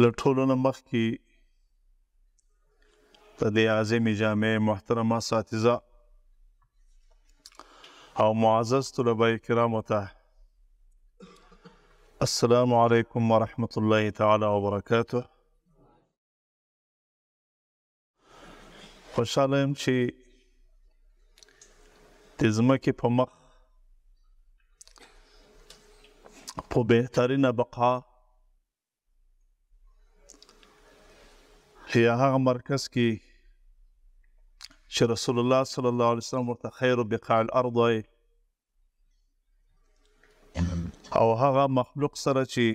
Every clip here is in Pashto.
له ټولو نه مخکې د دې عظیمې جامعې محترمه اساتذه او معزز طلبه کرامو ته السلام علیکم ورحمة الله تعالی وبرکاته. خوشحاله یم چې د ځمکې په مخ په بهترینه بقا یا هغه مرکز کې چې رسول الله صلی الله علیه وسلم ورته خیر بقاع الارض وایي او هغه مخلوق سره چې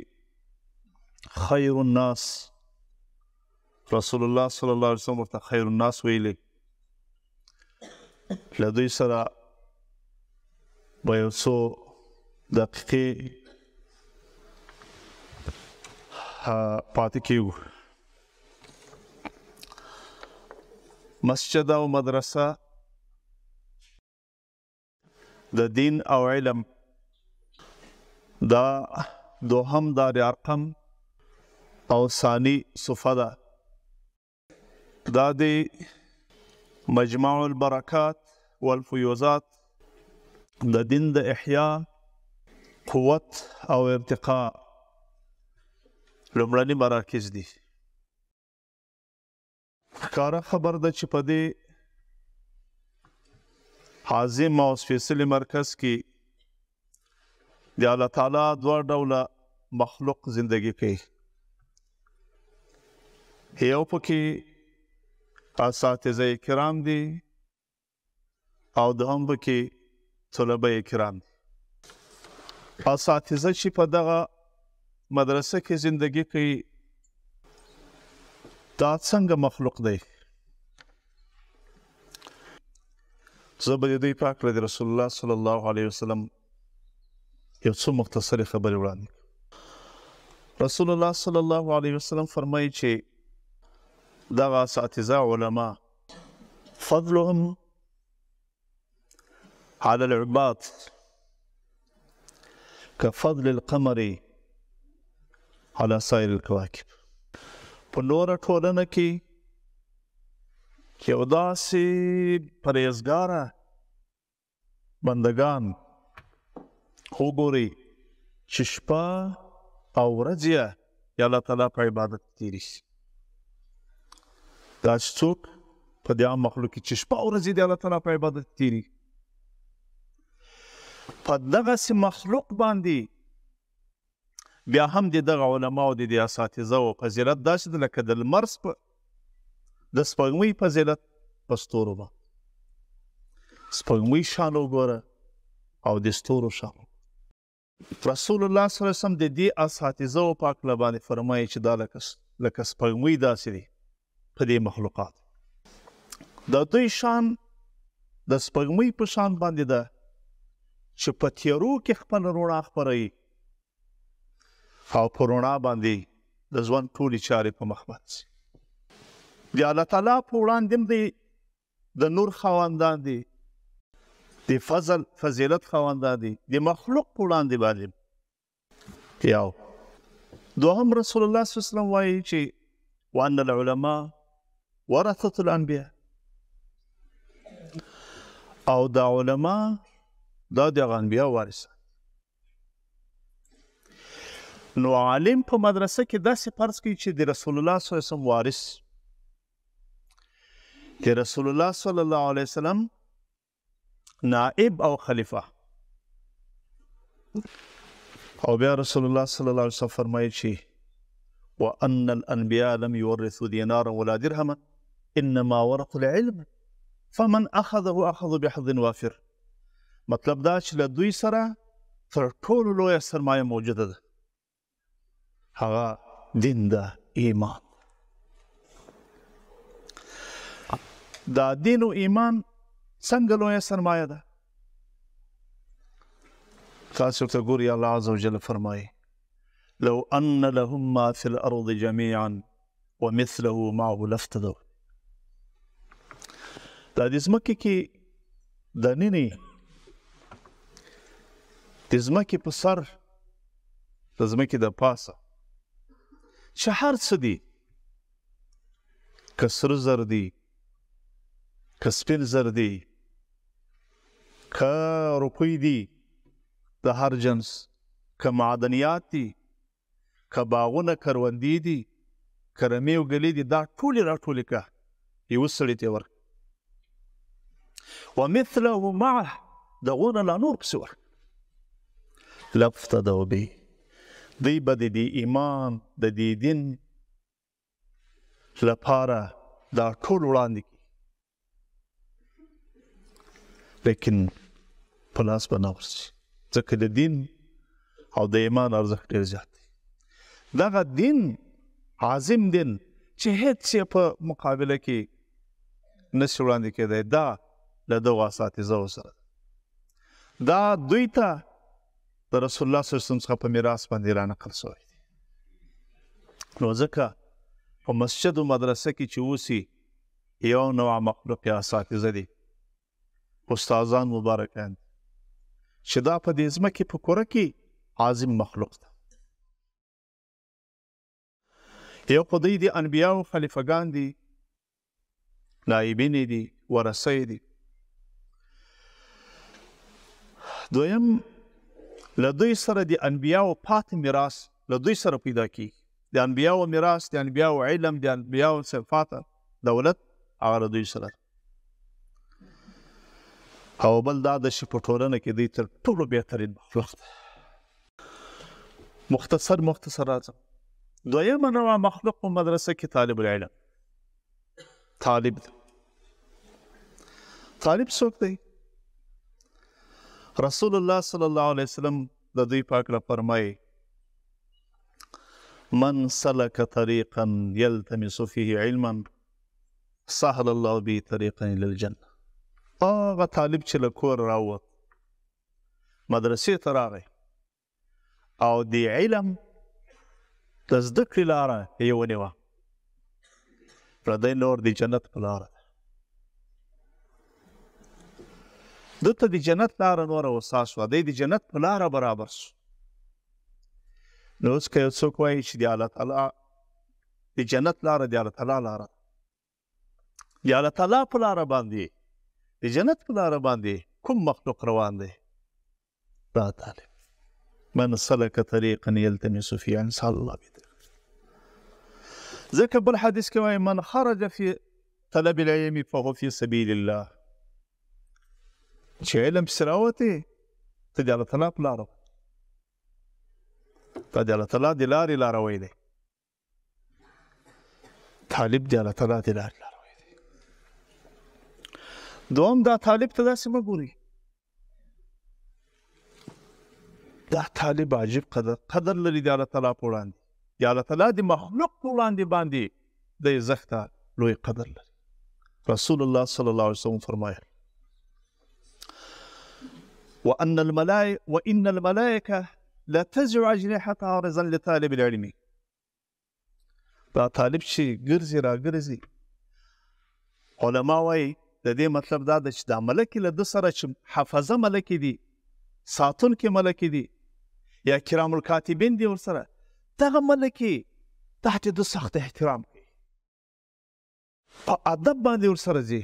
خیر الناس رسول الله صلی الله علیه وسلم ورته خیر الناس ویلي له دوی سره به یو څو دقیقې پاتې کېږو. مسجد او مدرسه د دین او علم دا دوهم دار ارقم او ثانی صفه ده. دا د مجمع البرکات والفیوزات د دین د احیا قوت او ارتقاء لومړني مراکز دي. ښکاره خبر ده چې په دې عظیم او سپېڅلي مرکز کې د الله تعالی دوه ډوله مخلوق زندگی کوي. یو پکې اساتذه کرام دي او دوهم پکې طلبه کرام دي. اساتذه چې په دغه مدرسه کې زندگی کوي دا څنګه مخلوق دی؟ زه به د دوی په هکله د رسول الله صلی الله علیه وسلم یو څو مختصرې خبرې وړاندې کړم. رسول الله صلی الله علیه وسلم فرمایي چې دغه اساتذه علما فضلهم على العباد كفضل القمر على سائر الكواكب. په نوره ټولنه کې یو داسې پرهیزګاره بندګان وګورئ چې شپه او ورځ یې د الله تعالی په عبادت تېرې شي. دا چې څوک په دې عام مخلوق کې چې شپه او ورځ یې د الله تعالی په عبادت تېري په دغسې مخلوق باندې بیا هم د دغه علماو د دې اساتذهو فضیلت داسې ده لکه د لمر د سپوږمۍ فضیلت په ستورو باندې. سپوږمۍ شان وګوره او د ستورو شان. رسول الله صلی الله علیه وسلم د دې اساتذهو په هکله باندې فرمایي چې دا لکه سپوږمۍ داسې دي په دې مخلوقات. د دوی شان د سپوږمۍ په شان باندې ده چې په تیارو کې خپل رڼا خپروي او په رڼا باندې د ژوند ټولې چارې په مخ باندې د الله تعالی په وړاندې هم د نور خاوندان دي، د فضیلت خاوندان دي، د مخلوق په وړاندې باندې یو. دوهم رسول الله صلی الله علیه وسلم وایي چې وان العلماء ورثة الانبیاء او دا علما دا د انبیا وارثان. نو عالم په مدرسه کې داسې فرض کوي چې د رسول الله صلی الله علیه وسلم وارث، د رسول الله صلی الله علیه وسلم نائب او خلیفه. او بیا رسول الله صلی الله علیه وسلم فرمایي چې وان الانبیاء لم يورثوا دینارا ولا درهما انما ورثوا العلم فمن اخذه اخذ بحظ وافر. مطلب دا چې له دوی سره تر ټولو لویه سرمایه موجوده ده، هغه دین ده، ایمان. دا دین و ایمان څنګه لویه سرمایه ده؟ تاسو ورته ګورئ الله عز وجل فرمایي لو ان لهم ما في الارض جميعا ومثله معه لافتدوا. دا د ځمکې کې دننې د ځمکې په سر د ځمکې د پاسه چې هر څه دي، که سره زر دي، که سپین زر دي، که روپۍ دي د هر جنس، که معدنیات دي، که باغونه کروندې دي، که رمې او ګلې دي، دا ټولې راټولې کړه یوه سړي ته یې ورکړه. ومثله معه، دغونه لا نور پسې ورکړه. لافتدوا به، دوی به د دې ایمان د دې دین لپاره دا ټول وړاندې کړي، لیکن په لاس به نه ورشي، ځکه د دین او د ایمان ارزښت ډېر زیات دی. دغه دین عظیم دین چې هېڅ یې په مقابله کې نشي وړاندې کېدی، دا له دغو اساتذو سره دا دوی ته د رسول الله صلی الله علیه وسلم څخه په میراث باندې رانقل شوی دی. نو ځکه په مسجد و مدرسه کې چې اوسي یو نوع مخلوق یا اساتذه دي، استادان مبارکان، چې دا په دې ځمکې په کوره کې عظیم مخلوق ده. یو خو دوی د انبیاو خلیفګان دي، نایبین دي، ورثه دي. دویم له دوی سره د انبیاو پاتې میراث له دوی سره پیدا کیږي. د انبیاو میراث، د انبیاو علم، د انبیاو صفات، دولت هغه له دوی سره. او بل دا د چې په ټولنه کې دوی تر ټولو بهترین مخلوق ده. مختصر راځم. دویمه نوع مخلوق په مدرسه کې طالب العلم. طالب ده. طالب څوک دی؟ رسول الله صلی الله علیه وسلم د دوی پاک را فرمایي: من سلک طریقا یلتمس فیه علما سهل الله به طریقا الی الجنه. هغه طالب چې له کور راووت، مدرسې ته راغی او د علم د زده کړې لاره یې ونیوه، پردی لور د جنت په لاره ده. ده ته د جنت لاره نوره وسا شوه، دی د جنت په لاره برابر شو. نو اوس که یو څوک وایي چې د الله تعالی د جنت لاره د الله تعالی لاره ده، د الله تعالی په لاره باندې، د جنت په لاره باندې کوم مخلوق روان دی؟ دا طالب. من سلک طریقا یلتمس فیه علما سهل الله به طریقه. ځکه بل حدیث کې وایي: من خرج فی طلب العلم فهو فی سبیل الله. چې علم پسې راوتې، ته د الله تعالی په لاره، ته د الله تعالی د لارې لاروی دی. طالب د الله تعالی د لارې لاروی دی. دوم دا طالب ته داسې مه ګورئ، دا طالب عجیب قدر لري د الله تعالی په وړاندې، د الله تعالی د مخلوق په وړاندې باندې د عزت لوی قدر لري. رسول الله صلی الله علیه وسلم فرمایل: وإن الملائكة لا تزع أجنحتها رضا لطالب العلم. دا طالب چې ګرځي را ګرځي، علما وایي د دې مطلب دا ده چې دا ملکې له ده سره چې حفظه ملکې دي، ساتونکې ملکې دي، یا کرام الکاتبین دي ورسره، دغه ملکې تحت د سخت احترام کوي، په ادب باندې ورسره ځي،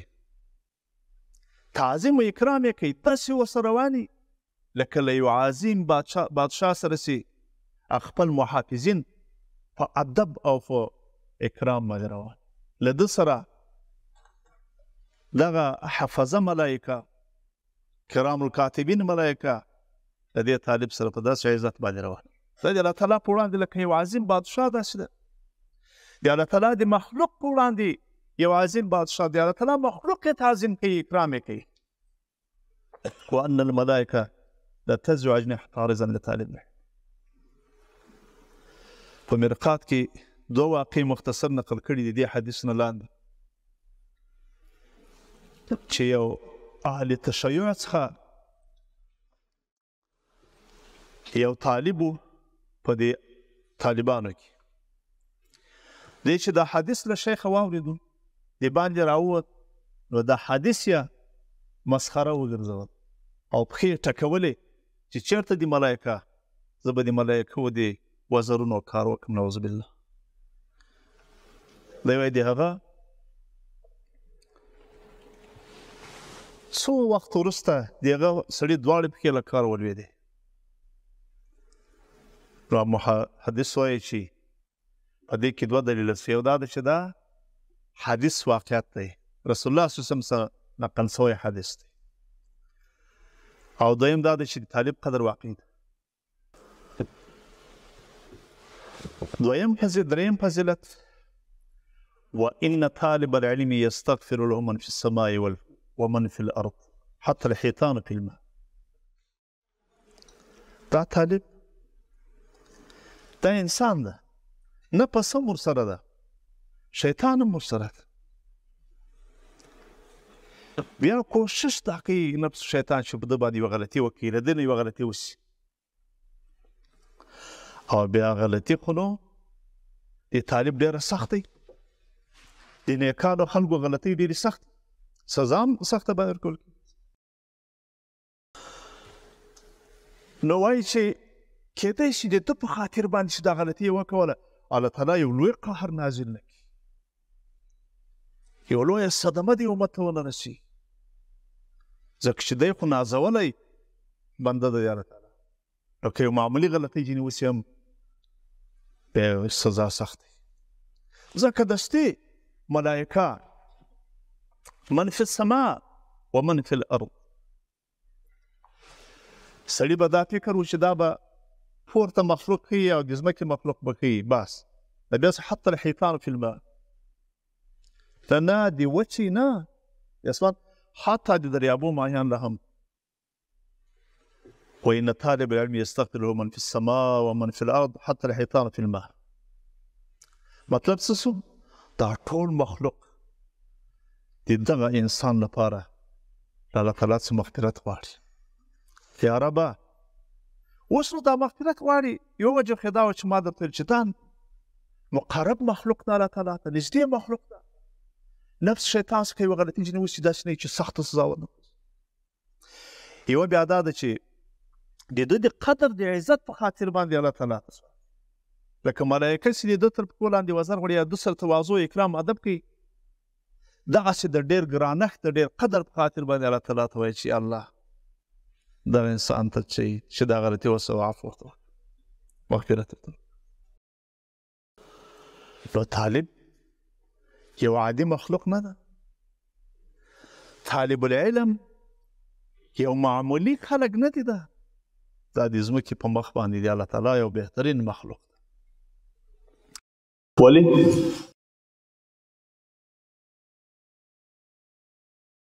تعظیم و اکرام یې کوي، داسې ورسره رواني لکه له یو عظیم بادشاه سره چې خپل محافظین په ادب او په اکرام باندې روان. له ده سره دغه حفظه ملایکه، کرام الکاتبین ملایکه د دې طالب سره په داسې عزت باندې روان. دا د الله تعالی په وړاندې لکه یو عظیم بادشاه داسې ده. د الله تعالی د مخلوق په وړاندې یو عظیم بادشاه، د الله تعالی مخلوق یې تعظیم کوي، اکرام یې کوي. وأن الملائکه لا تزع أجنحتها رضا لطالب العلم. په مرقات کې دوه واقع مختصر نقل کړي دي دې حدیث نه لاندې، چې یو اهل تشیع څخه یو طالب په دې طالبانو کې دی چې دا حدیث له شیخه واورېدو، د باندې راووت، نو دا حدیث یې مسخره وګرځول او پښې ټکولې چې چېرته دي ملایکه، زه به د ملایکو د وزرونو کار وکړم، نعوذ بالله. دی وایي د هغه څو وخت وروسته د هغه سړي دواړې پښې له کاره ولوېدې. نو محدث وایي چې په دې کې دوه دلیله څه، یو دا ده چې دا حدیث واقعیت دی، رسول الله صلی الله علیه وسلم څخه نقل شوی حدیث دی، او دویم دا ده چې د طالب قدر واقعي ده. دریم فضیلت وإن طالب العلم يستغفر له من في السماء ومن في الأرض حتى الحيطان في الماء. دا طالب دا انسان ده، نفس هم ورسره ده، شیطان هم ورسره ده، بیا کوشش دا کوي نفس شیطان چې په ده باندې یوه غلطي وکړي، له ده نه یوه غلطي وشي، او بیا غلطي خو نو د طالب ډېره سخت دی، د نیکانو خلکو غلطۍ ډېرې سخت، سزا هم سخته باید ورکول کېږي. نو وایي چې کېدای شي د ده په خاطر باندې چې دا غلطي یې وکوله، الله تعالی یو لوی قهر نازل نه کړي، یو لویه صدمه دې امت ته ونه رسي، ځکه چې دی خو نازولی بنده دی الله تعالی. نو که یو معمولي غلطۍ ځینې وسي هم بیا سزا سخت دی، ځکه دستې ملائکه من فی السماء ومن فی الارض. سړي به دا فکر و چې دا به پورته مخلوق ښیي او د ځمکې مخلوق به ښیي، بس د بیا حتی الحیطان فی الماء، ته نه د وچې نه د اسمان حتی د دریابو ماهیان له هم. وإن طالب العلم يستغفر له من في السماء ومن في الأرض حتى الحيطان في الماء. مطلب څه شو؟ دا ټول مخلوق د دغه انسان لپاره له الله تعالی څخه مغفرت غواړي. یا ربه اوس نو دا مغفرت غواړي، یو وجه خو یې دا وه چې ما درته ویل چې دا مقرب مخلوق ده الله تعالی ته، نږدې مخلوق ده، نفس شیطان څخه یوه غلطي ځینې وشي داسې نه وي چې سخته سزا ونه کړي. یوه بیا دا ده چې د ده د قدر د عزت په خاطر باندې الله تعالی ته لکه ملایکه چې د ده تر پښو لاندې وزر غواړي یا ده سره تواضع اکرام ادب کوي، دغسې د ډېر ګرانښت د ډېر قدر په خاطر باندې الله تعالی ته وایي چې الله دغه انسان ته چې دا غلطي وسوه عفو ورته وکړه، مغفرت ورته وکړه. نو طالب یو عادي مخلوق نه ده، طالب العلم یو معمولي خلک نه دي، ده دا د ځمکې په مخ باندې د الله تعالی یو بهترین مخلوق ده. ولې؟